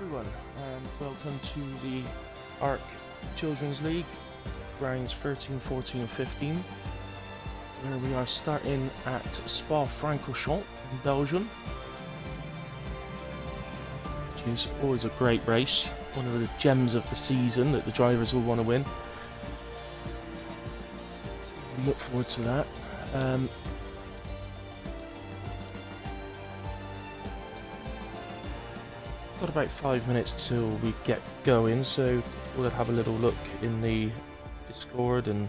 everyone, and welcome to the ARC Children's League, rounds 13, 14 and 15, where we are starting at Spa-Francorchamps in Belgium, which is always a great race, one of the gems of the season that the drivers all want to win. So we look forward to that. Got about 5 minutes till we get going, so we'll have a little look in the Discord and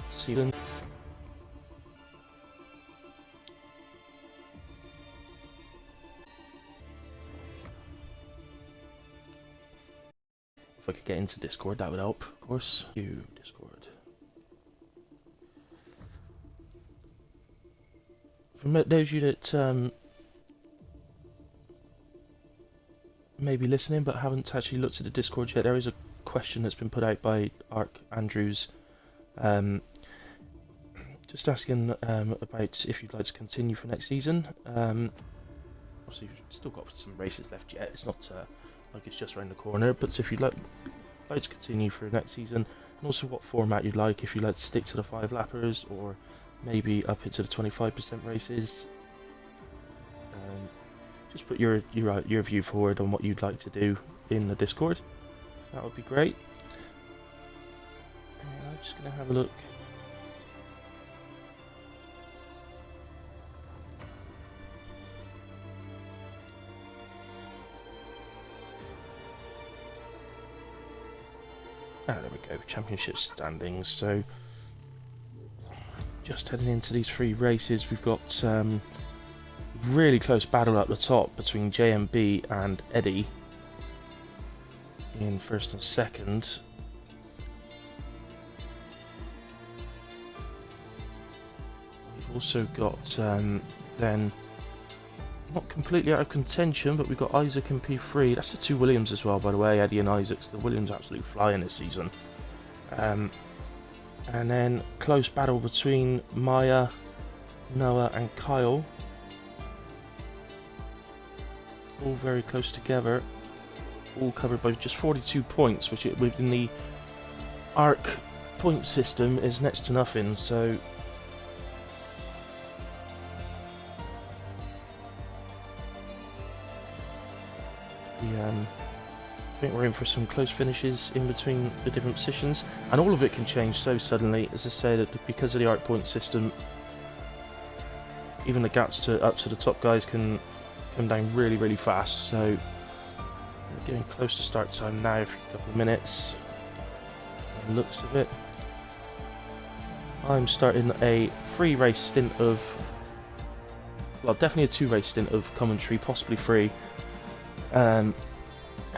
see them. If I could get into Discord, that would help, of course. Discord. For those of you that may be listening but haven't actually looked at the Discord yet, there is a question that's been put out by Arc Andrews, just asking about if you'd like to continue for next season. Obviously, you've still got some races left yet. It's not like it's just around the corner. But if you'd like to continue for next season, and also what format you'd like, if you'd like to stick to the 5 lappers or maybe up into the 25% races. Just put your view forward on what you'd like to do in the Discord. That would be great. I'm just going to have a look. Ah, there we go. Championship standings. So, just heading into these 3 races, we've got really close battle up the top between JMB and Eddie in first and second. We've also got then not completely out of contention, but we've got Isaac and P3. That's the 2 Williams as well, by the way, Eddie and Isaac's. The Williams absolutely flying this season. And then close battle between Maya, Noah and Kyle. All very close together, all covered by just 42 points, which within the ARC point system is next to nothing, so I think we're in for some close finishes in between the different positions, and all of it can change so suddenly. As I said, because of the ARC point system, even the gaps up to the top guys can come down really fast. So we're getting close to start time now for a couple of minutes. By the looks of it, I'm starting a 3 race stint of, well, definitely a 2 race stint of commentary, possibly 3,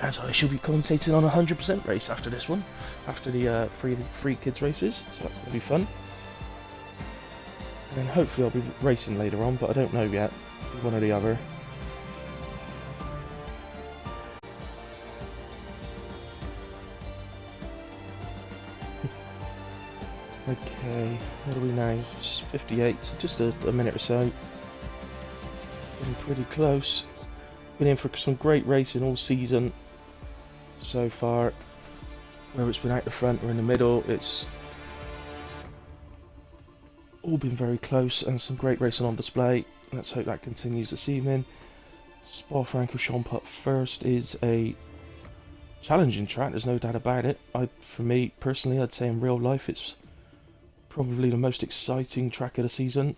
as I shall be commentating on a 100% race after this one, after the free kids races, so that's going to be fun. And then hopefully I'll be racing later on, but I don't know yet, one or the other. Okay, what are we now? It's 58, so just a minute or so. Getting pretty close. Been in for some great racing all season so far. Whether it's been out the front or in the middle, it's all been very close and some great racing on display. Let's hope that continues this evening. Spa-Francorchamps up first is a challenging track, there's no doubt about it. For me personally, I'd say in real life it's probably the most exciting track of the season.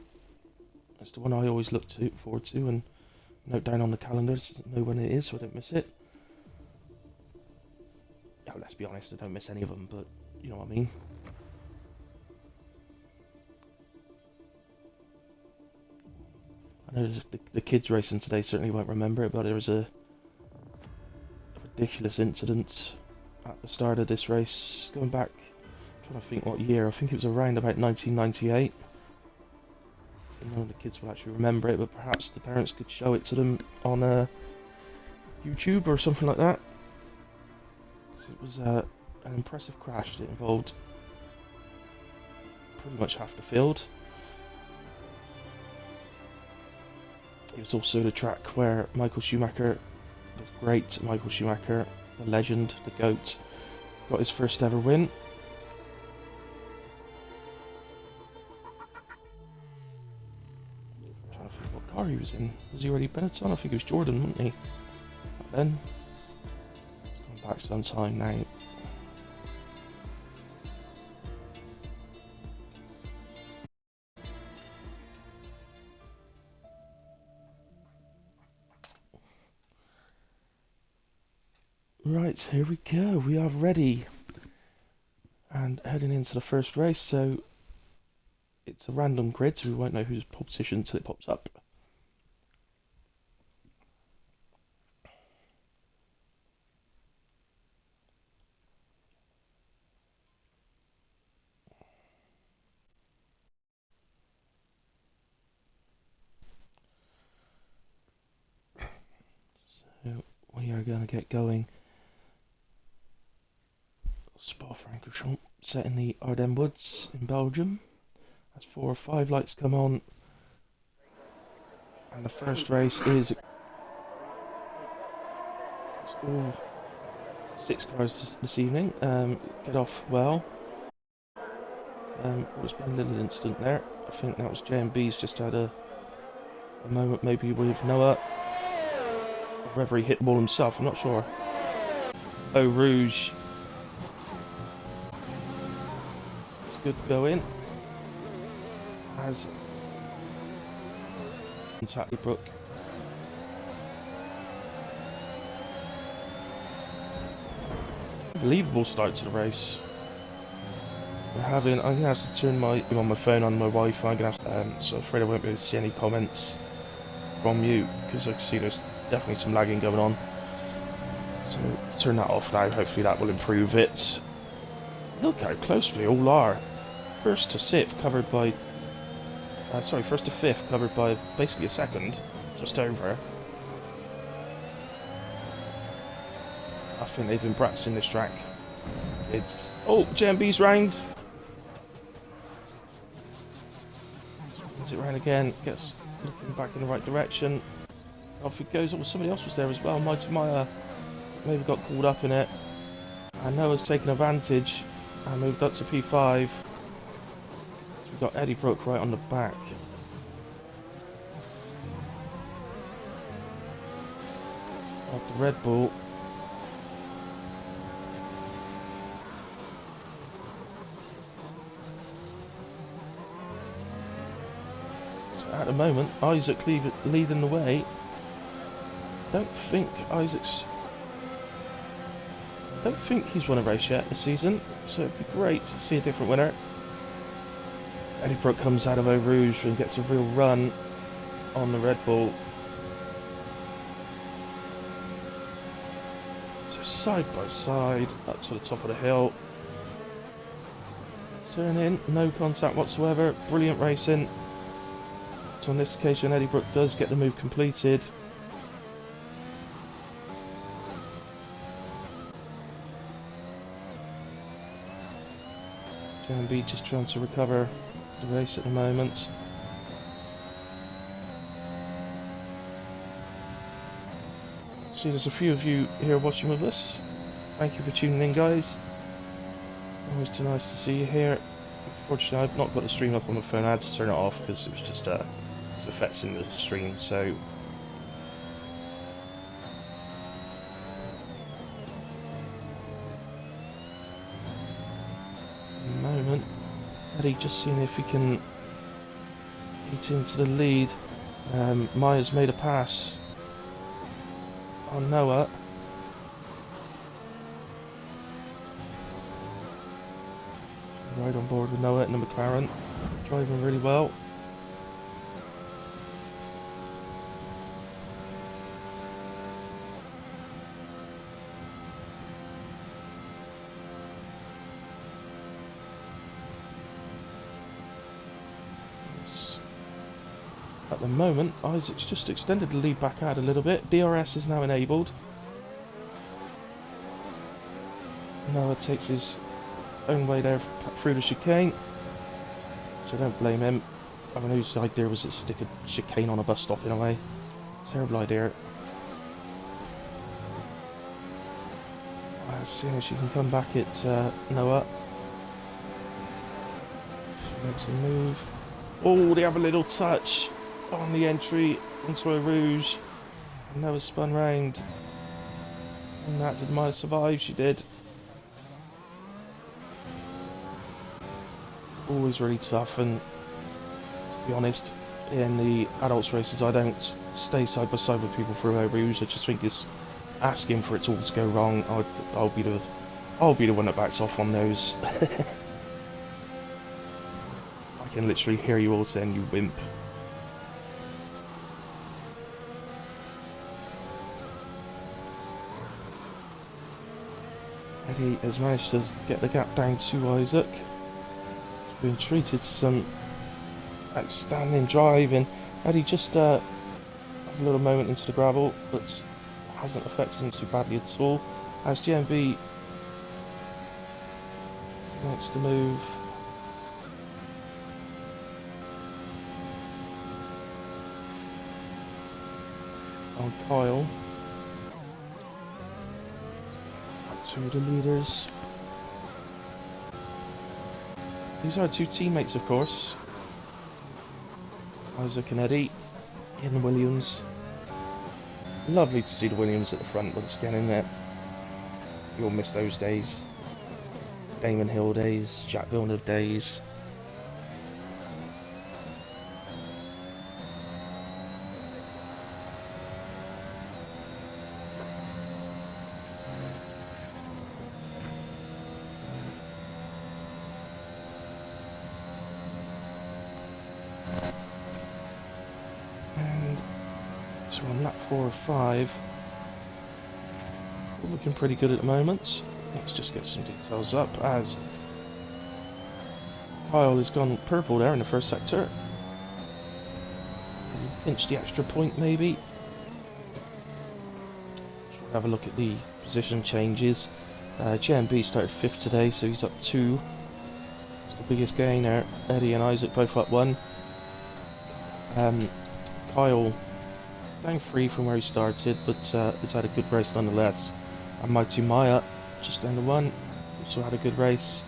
It's the one I always look forward to and note down on the calendar to know when it is so I don't miss it. Oh, let's be honest, I don't miss any of them, but you know what I mean. I know the kids racing today certainly won't remember it, but there was a ridiculous incident at the start of this race, going back, I'm trying to think what year, I think it was around about 1998. So none of the kids will actually remember it, but perhaps the parents could show it to them on YouTube or something like that. So it was an impressive crash that involved pretty much half the field. It was also the track where Michael Schumacher, the great Michael Schumacher, the legend, the GOAT, got his first ever win. I'm trying to think what car he was in. Was he already Benetton? I think it was Jordan, wasn't he? Back then. It's gone back some time now. Right, here we go. We are ready and heading into the first race. So it's a random grid, so we won't know who's pole position until it pops up. So we are going to get going. Spa-Francorchamps set in the Ardennes Woods in Belgium. As 4 or 5 lights come on, and the first race is all 6 cars this evening. Get off well. It's been a little incident there. I think that was JMB's just had a moment maybe with Noah, or whether he hit the ball himself, I'm not sure. Eau Rouge. It's good to go in. As Sally Brook. Unbelievable start to the race. I'm gonna have to turn on my phone on my Wi-Fi. I'm gonna have to, so I'm afraid I won't be able to see any comments from you because I can see there's definitely some lagging going on. So turn that off now. Hopefully that will improve it. Look how close we all are. First to fifth covered by. First to fifth covered by basically a second, just over. I think they've been practicing this track. It's JMB's round. Spins it round again. Gets looking back in the right direction. Off it goes. Somebody else was there as well. Mighty Maya maybe got caught up in it. And Noah's taken advantage and moved up to P5. So we've got Eddie Brook right on the back. Of the Red Bull. So at the moment, Isaac leading the way. Don't think he's won a race yet this season, so it'd be great to see a different winner. Eddie Brook comes out of Eau Rouge and gets a real run on the Red Bull. So side by side, up to the top of the hill. Turn in, no contact whatsoever, brilliant racing. So on this occasion Eddie Brook does get the move completed. JMB just trying to recover the race at the moment. See, there's a few of you here watching with us. Thank you for tuning in, guys. Always too nice to see you here. Unfortunately, I've not got the stream up on my phone. I had to turn it off because it was just it was affecting the stream. So moment. Eddie just seeing if he can eat into the lead. Maya's made a pass on Noah. Right on board with Noah in the McLaren. Driving really well. At the moment, Isaac's just extended the lead back out a little bit. DRS is now enabled. Noah takes his own way there through the chicane, so I don't blame him. I don't know whose idea was to stick a chicane on a bus stop in a way. Terrible idea. Let's see if she can come back at Noah. She makes a move. Oh, they have a little touch on the entry into a Rouge. And Noah spun round. And that did Maya survive? She did. Always really tough, and to be honest, in the adults races I don't stay side by side with people through a Rouge. I just think it's asking for it all to go wrong. I'll be the one that backs off on those. I can literally hear you all saying, "You wimp." Eddie has managed to get the gap down to Isaac. He's been treated to some outstanding driving. Eddie just has a little moment into the gravel, but hasn't affected him too badly at all. As GMB makes the move. On Kyle. Two of the leaders. These are two teammates, of course. Isaac and Eddie. Ian Williams. Lovely to see the Williams at the front once again in there. You'll miss those days. Damon Hill days, Jack Villeneuve days. And so on lap 4 or 5. We're looking pretty good at the moment. Let's just get some details up as Kyle has gone purple there in the first sector. Pinch the extra point maybe. We'll have a look at the position changes. GMB started 5th today, so he's up 2. It's the biggest gain there. Eddie and Isaac both up 1. Kyle down 3 from where he started, but has had a good race nonetheless. And Mighty Maya just down to 1, also had a good race.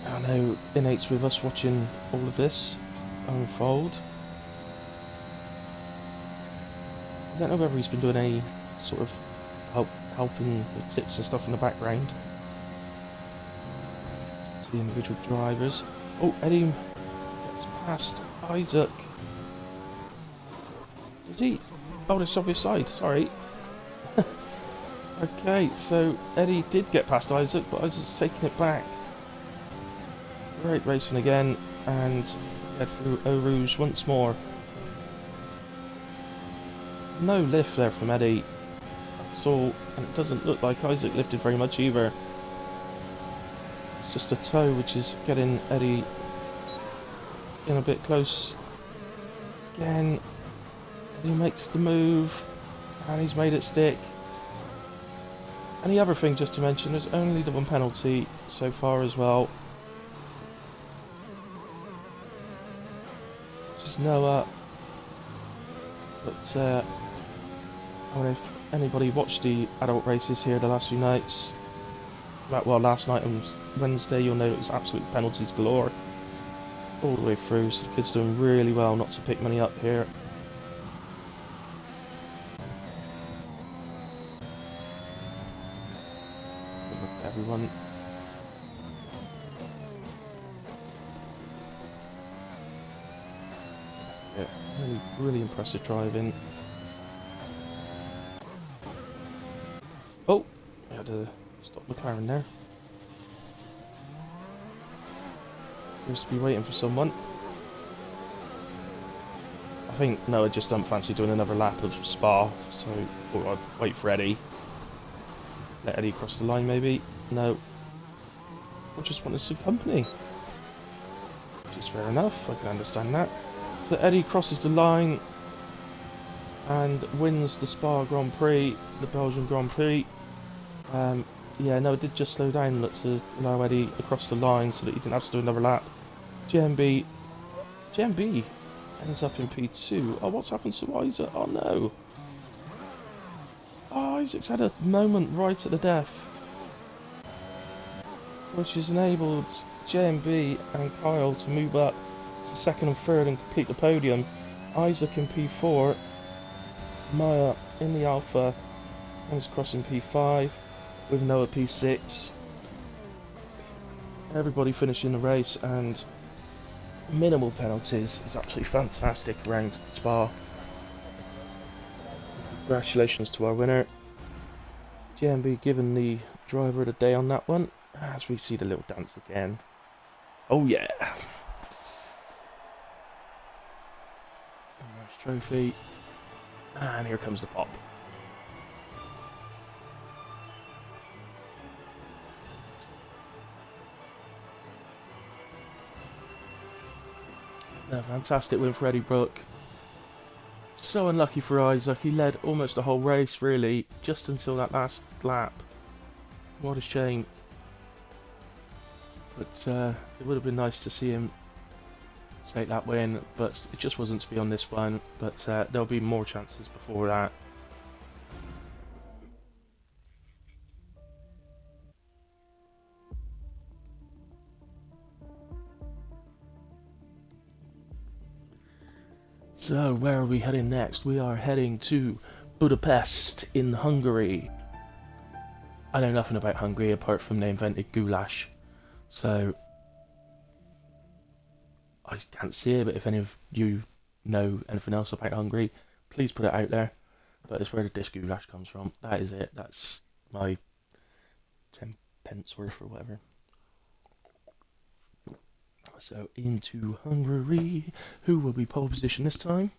I know Innate's with us watching all of this unfold. I don't know whether he's been doing any sort of helping with tips and stuff in the background to the individual drivers. Oh, Eddie gets past Isaac. Does he? Oh, it's off his side, sorry. Okay, so Eddie did get past Isaac, but Isaac's taking it back. Great racing again, and head through Eau Rouge once more. No lift there from Eddie. And it doesn't look like Isaac lifted very much either. It's just a toe which is getting Eddie in a bit close. Again, he makes the move and he's made it stick. And the other thing just to mention, there's only the 1 penalty so far as well. Which is Noah. But I don't know if anybody watched the adult races here the last few nights. Well, last night on Wednesday, you'll know it was absolute penalties galore all the way through, so the kid's doing really well not to pick many up here. Good look at everyone. Yeah, really impressive driving. Oh, we had to stop McLaren there. Appears to be waiting for someone. I think Noah just don't fancy doing another lap of Spa, so I thought I'd wait for Eddie. Let Eddie cross the line maybe. No. I just wanted some company. Which is fair enough, I can understand that. So Eddie crosses the line. and wins the Spa Grand Prix, the Belgian Grand Prix. Yeah, no, it did just slow down to allow Eddie across the line so that he didn't have to do another lap. GMB ends up in P2. Oh, what's happened to Isaac? Oh no. Oh, Isaac's had a moment right at the death, which has enabled JMB and Kyle to move up to second and third and complete the podium. Isaac in P4, Maya in the Alpha, and is crossing P5 with Noah P6. Everybody finishing the race and minimal penalties. It's absolutely fantastic around Spa. Congratulations to our winner. JMB giving the driver of the day on that one, as we see the little dance again. Oh yeah! Nice trophy. And here comes the pop. A fantastic win for Eddie Brooke. So unlucky for Isaac. He led almost the whole race, really, just until that last lap. What a shame. But it would have been nice to see him take that win, but it just wasn't to be on this one. But there'll be more chances before that. So, where are we heading next? We are heading to Budapest in Hungary. I know nothing about Hungary apart from they invented goulash. So, I can't see it, but if any of you know anything else about Hungary, please put it out there. But it's where the dish goulash comes from. That is it. That's my 10 pence worth or whatever. So into Hungary. Who will be pole position this time?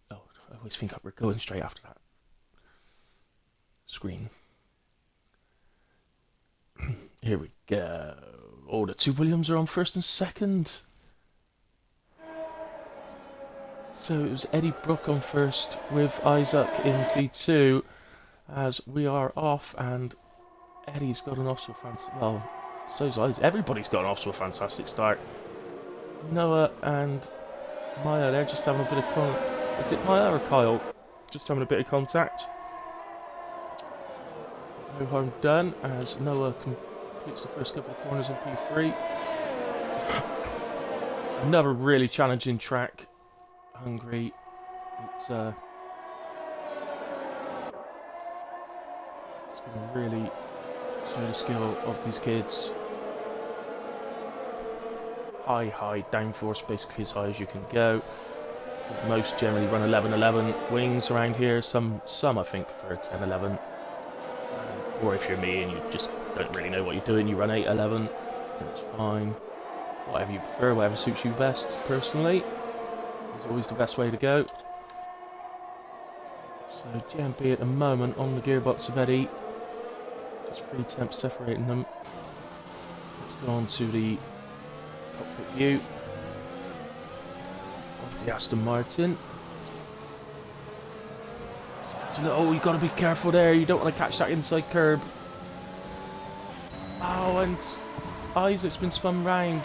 Oh, I always think we're going straight after that screen. Here we go. Oh, the two Williams are on first and second. So it was Eddie Brooke on first with Isaac in P2 as we are off, and Eddie's gotten off to a fantastic, well, so's Isaac. Everybody's gotten off to a fantastic start. Noah and Maya, they're just having a bit of is it Maya or Kyle? Just having a bit of contact. No harm done as Noah completes the first couple of corners in P3. Another really challenging track. Hungary. It's going to really show the skill of these kids. High downforce, basically as high as you can go. Most generally run 11-11 wings around here. Some I think prefer 10-11. Or if you're me and you just don't really know what you're doing, you run 8-11. That's fine. Whatever you prefer, whatever suits you best, personally. Is always the best way to go. So JMB at the moment on the gearbox of Eddie. Just 3 temps separating them. Let's go on to the cockpit view of the Aston Martin. Oh, you've got to be careful there. You don't want to catch that inside curb. Oh, and Isaac's been spun round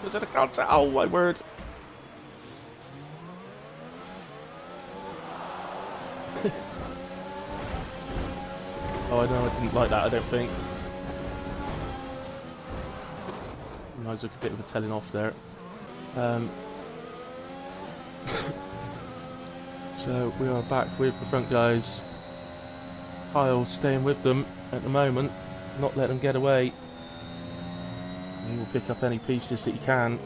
because of the contact. Oh, my word. Oh, I know, I didn't like that, I don't think. Isaac a bit of a telling off there. So we are back with the front guys. Kyle staying with them at the moment, not letting them get away. He will pick up any pieces that he can.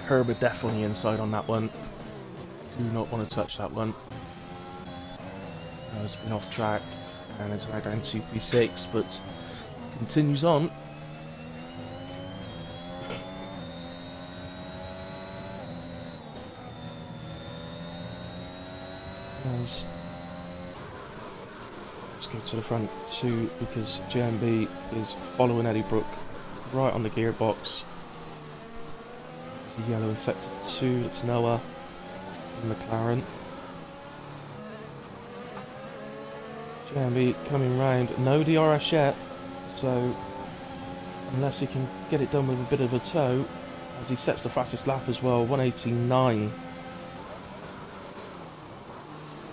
Curb of death on the inside on that one. Do not want to touch that one. Has been off track and is right down to P6, but continues on. As go to the front too, because JMB is following Eddie Brooke right on the gearbox. It's a yellow in sector 2, it's Noah and McLaren. JMB coming round, no DRS yet, so unless he can get it done with a bit of a toe, as he sets the fastest lap as well, 1:89.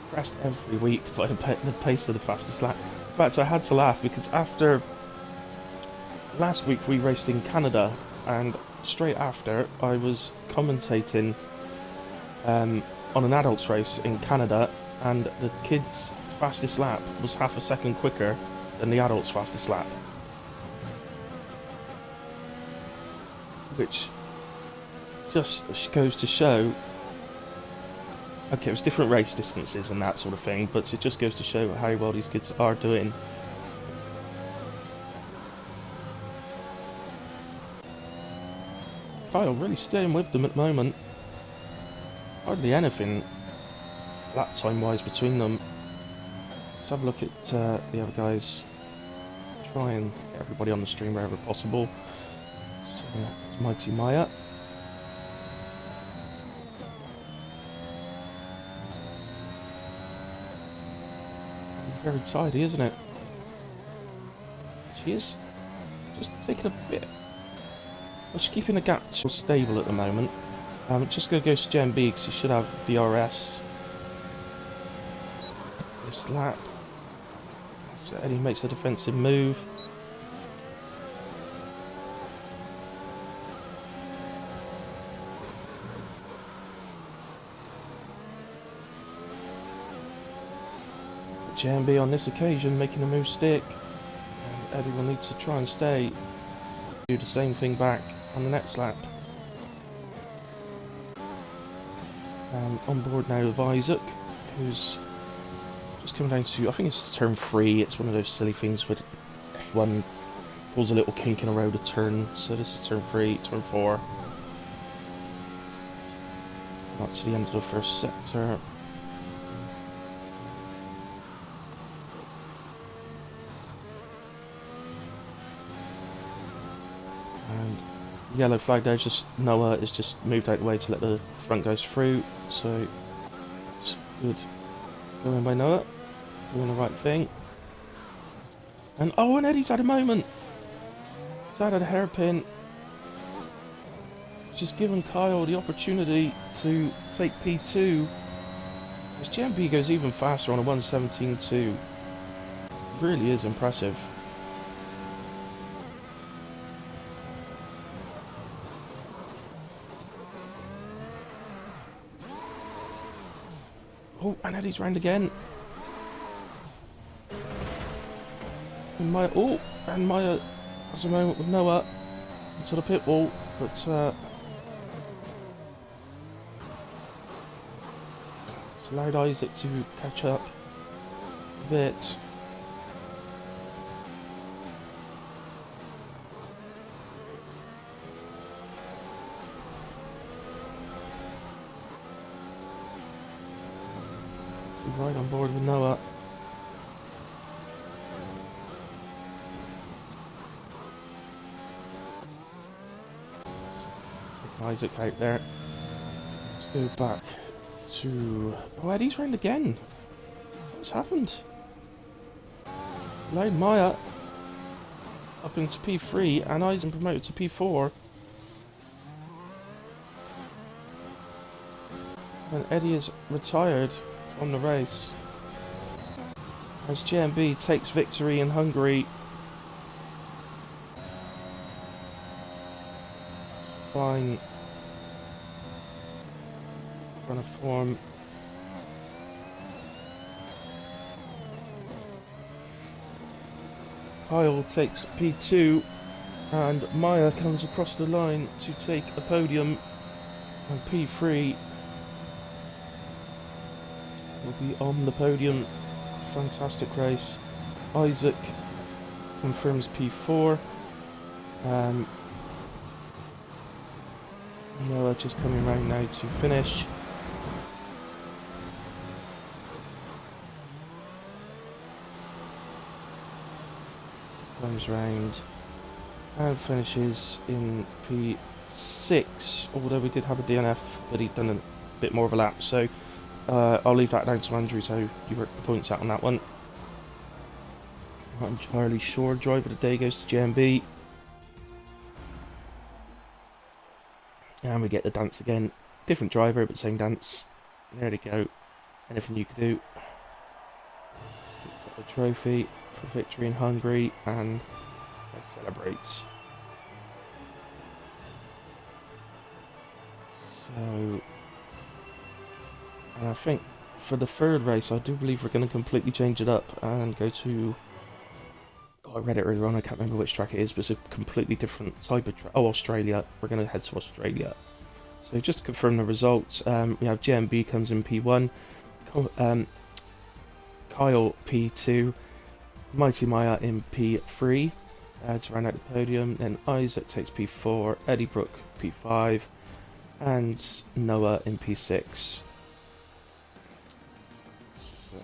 Impressed every week by the pace of the fastest lap. In fact, I had to laugh because after last week we raced in Canada, and straight after I was commentating on an adults race in Canada, and the kids' fastest lap was half a second quicker than the adults' fastest lap, which just goes to show. Okay, it was different race distances and that sort of thing, but it just goes to show how well these kids are doing. Kyle really staying with them at the moment. Hardly anything lap time wise between them. Let's have a look at the other guys. Try and get everybody on the stream wherever possible. So, it's Mighty Maya. Very tidy, isn't it? She is just taking a bit. Well, she's keeping the gap stable at the moment. Just going to go to JMB because he should have DRS this lap. So Eddie makes a defensive move. JMB on this occasion making a move stick, and Eddie will need to try and stay, do the same thing back on the next lap. On board now with Isaac, who's just coming down to, I think it's turn 3. It's one of those silly things with F1 pulls a little kink in a road a turn, so this is turn 3, turn 4. Not to the end of the first sector. Yellow flag there, just Noah is just moved out the way to let the front guys through, so it's good going by Noah, doing the right thing. And oh, and Eddie's had a moment. He's had a hairpin, which has given Kyle the opportunity to take P2. As JMB goes even faster on a 1:17.2, really is impressive. Oh, and Eddie's round again. And Maya, oh, and Maya has a moment with Noah into the pit wall, but it's allowed Isaac to catch up a bit. Right on board with Noah. Take Isaac out there. Let's go back to... Oh, Eddie's round again. What's happened? It's allowed Maya up into P3 and Isaac promoted to P4. And Eddie is retired on the race as JMB takes victory in Hungary. Fine run of form. Kyle takes P2 and Maya comes across the line to take a podium, and P3 will be on the podium. Fantastic race. Isaac confirms P4. Noah just coming round now to finish. comes round and finishes in P6, although we did have a DNF, but he'd done a bit more of a lap, so I'll leave that down to Andrew, so you work the points out on that one. Martin Charlie Shore, driver of the day, goes to JMB. And we get the dance again. Different driver, but same dance. There they go. Anything you could do. Picks up the trophy for victory in Hungary, and they celebrate. So, and I think for the third race, I do believe we're going to completely change it up and go to... Oh, I read it earlier on, I can't remember which track it is, but it's a completely different type of track. Oh, Australia. We're going to head to Australia. So just to confirm the results, we have JMB comes in P1, Kyle P2, Mighty Maya in P3 to round out the podium, then Isaac takes P4, Eddie Brooke P5, and Noah in P6. So,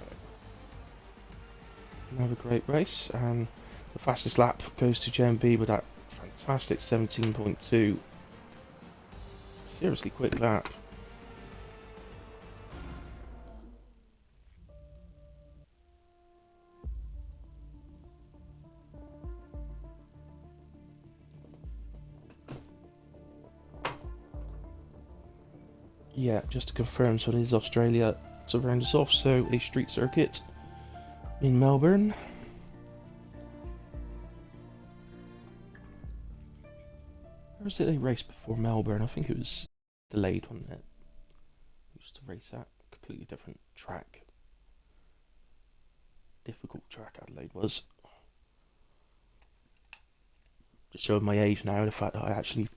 another great race, and the fastest lap goes to JMB with that fantastic 17.2. Seriously quick lap. Yeah, just to confirm, so it is Australia to round us off, so a street circuit in Melbourne. Or was it a race before Melbourne? I think it was delayed, wasn't it? Used to race at a completely different track. Difficult track Adelaide was. Just showing my age now, the fact that I actually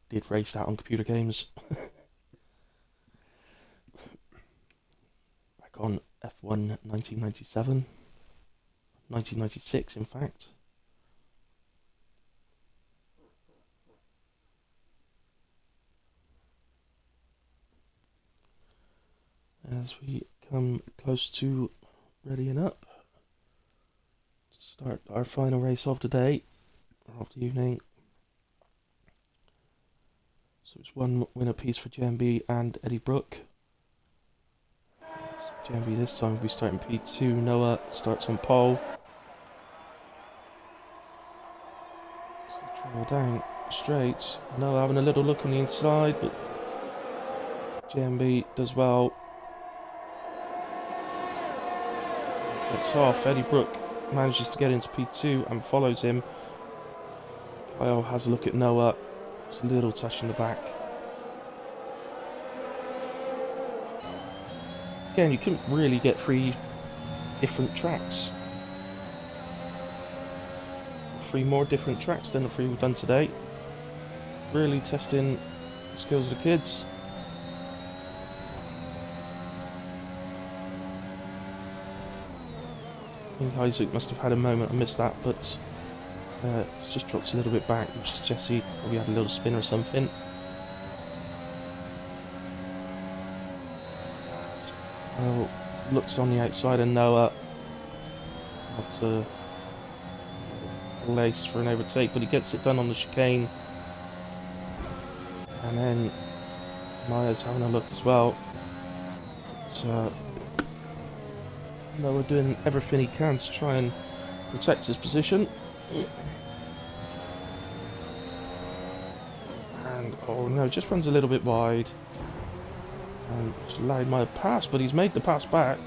did race that on computer games. Back on F1 1997. 1996 in fact. As we come close to readying up to start our final race of the day, or of the evening. So it's one win apiece for JMB and Eddie Brooke. So JMB this time will be starting P2, Noah starts on pole. So travel down straight, Noah having a little look on the inside, but JMB does well. Gets off, Eddie Brooke manages to get into P2 and follows him. Kyle has a look at Noah, there's a little touch in the back. Again, you couldn't really get 3 different tracks. 3 more different tracks than the 3 we've done today. Really testing the skills of the kids. I think Isaac must have had a moment, I missed that, but just drops a little bit back, which is Jesse probably had a little spin or something. Well, looks on the outside and Noah has a lace for an overtake, but he gets it done on the chicane. And then Maya's having a look as well. So Noah doing everything he can to try and protect his position. And oh no, just runs a little bit wide. And just allowed Maya pass, but he's made the pass back.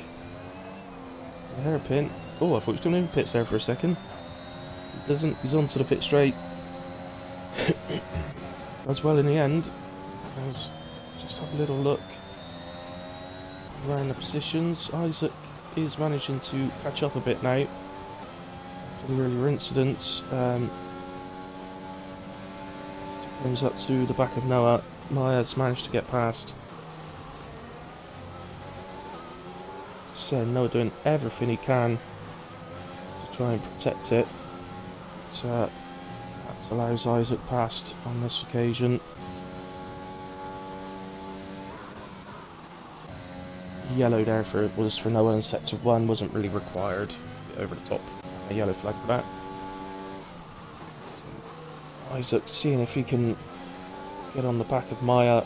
The hairpin. Oh, I thought he was going to pits there for a second. He doesn't, he's onto the pit straight. Does well in the end. Let's just have a little look around the positions. Isaac is managing to catch up a bit now after the earlier incidents. Comes up to the back of Noah. Maya's managed to get past. So Noah doing everything he can to try and protect it. That allows Isaac past on this occasion. Yellow there was for Noah, and sector 1 wasn't really required. Bit over the top. A yellow flag for that. Isaac seeing if he can get on the back of Maya.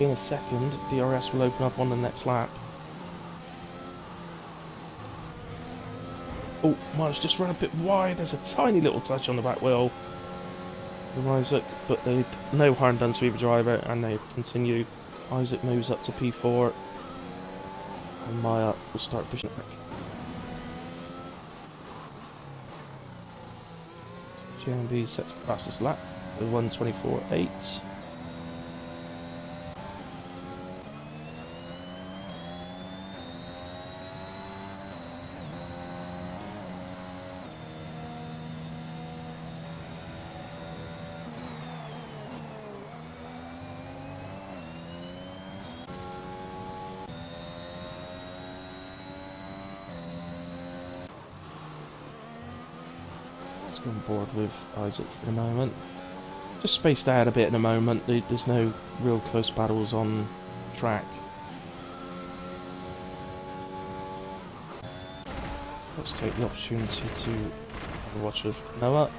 In a second, DRS will open up on the next lap. Oh, Maya's just run a bit wide. There's a tiny little touch on the back wheel from Isaac, but they no harm done to either driver, and they continue. Isaac moves up to P4, and Maya will start pushing back. JMB sets the fastest lap with 1:24.8. On board with Isaac for the moment. Just spaced out a bit in the moment. There's no real close battles on track. Let's take the opportunity to have a watch with Noah.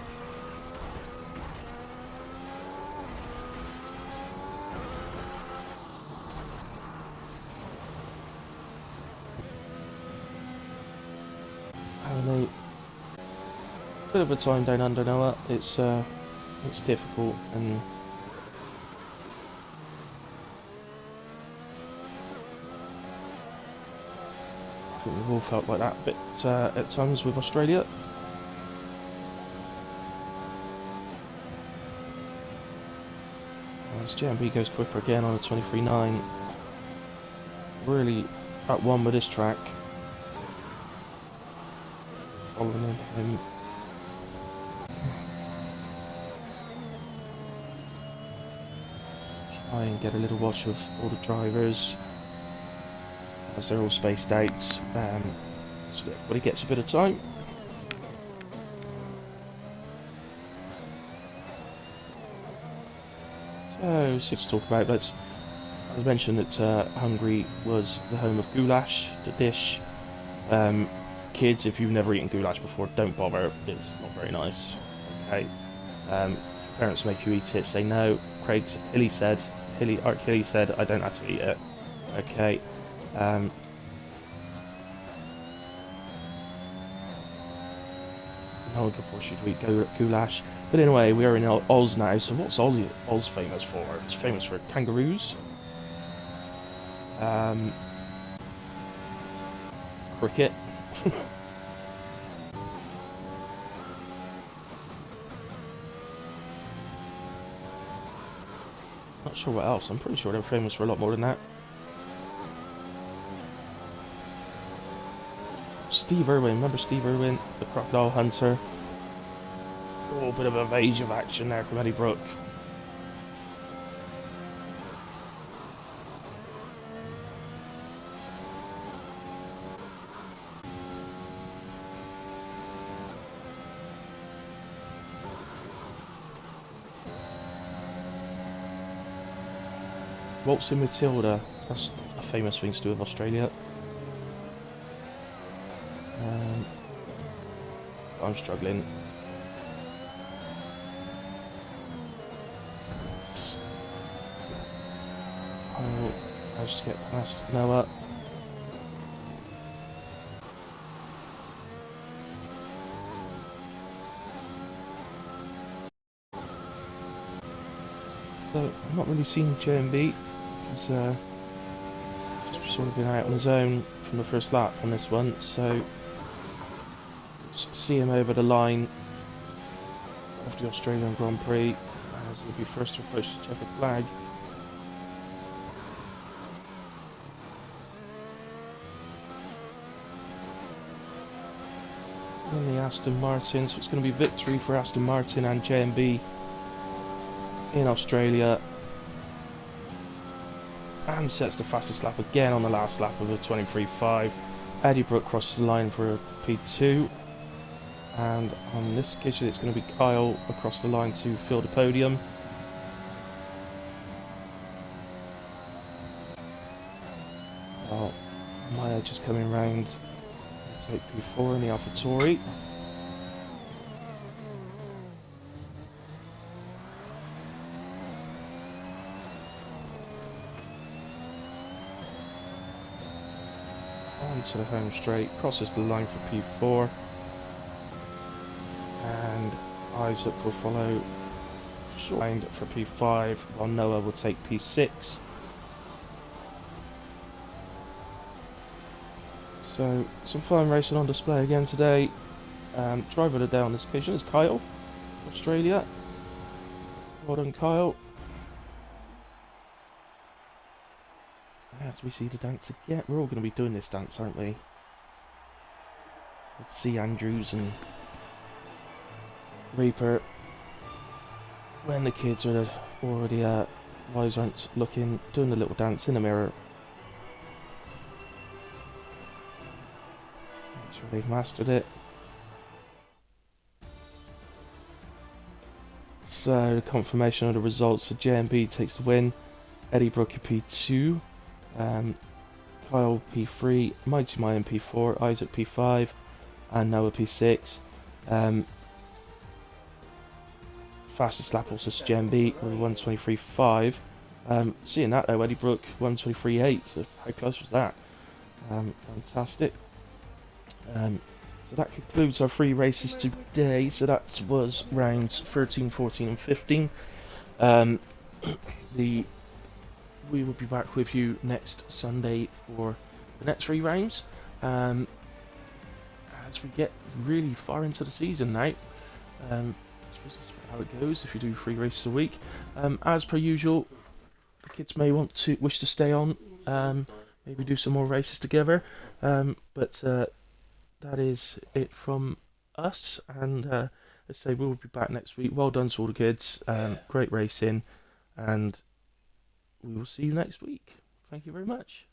Having a bit of a time down under Noah. It's difficult, and I think we've all felt like that a bit at times with Australia. As JMB goes quicker again on a 23.9. Really at one with this track. Following him. Try and get a little watch of all the drivers as they're all spaced out, so that everybody gets a bit of time. So to talk about, I mentioned that Hungary was the home of goulash, the dish. Kids, if you've never eaten goulash before, don't bother, it's not very nice. Okay, parents make you eat it, say no. Art Hilly said, I don't have to eat it. Okay. No one can force you to eat goulash. But anyway, we are in Oz now, so what's Oz famous for? It's famous for kangaroos. Cricket. Not sure what else. I'm pretty sure they're famous for a lot more than that. Steve Irwin, remember Steve Irwin, the crocodile hunter? A little bit of a age of action there from Eddie Brooke. Waltzing Matilda, that's a famous thing to do with Australia. I'm struggling. I'll manage to get past Noah. So, I've not really seen JMB. He's just sort of been out on his own from the first lap on this one, so see him over the line of the Australian Grand Prix as he'll be first to approach the checkered flag. And the Aston Martin, so it's going to be victory for Aston Martin and JMB in Australia, and sets the fastest lap again on the last lap of a 23.5. Eddie Brooke crosses the line for a P2. And on this occasion it's going to be Kyle across the line to fill the podium. Maya just coming round take P4 in the AlphaTauri. Onto the home straight, crosses the line for P4, and Isaac will follow short for P5, while Noah will take P6. So, some fun racing on display again today. Driver of the day on this occasion is Kyle, Australia. Well done, Kyle. As we see the dance again, we're all going to be doing this dance, aren't we? Let's see Andrews and Reaper. When the kids are already wives aren't looking, doing the little dance in the mirror. Make sure they've mastered it. So, confirmation of the results. So JMB takes the win. Eddie Brooker P2. Kyle P3. Mighty Mayan P4. Isaac P5. And Noah P6. Fastest lap also JMB with 1:23.5. Seeing that though, Eddie Brook 1:23.8. So how close was that? Fantastic. So that concludes our 3 races today. So that was rounds 13, 14 and 15. We will be back with you next Sunday for the next 3 rounds. As we get really far into the season now. This is how it goes if you do 3 races a week. As per usual, the kids may wish to stay on, maybe do some more races together. But that is it from us, and let's say we'll be back next week. Well done to all the kids, great racing, and we will see you next week. Thank you very much.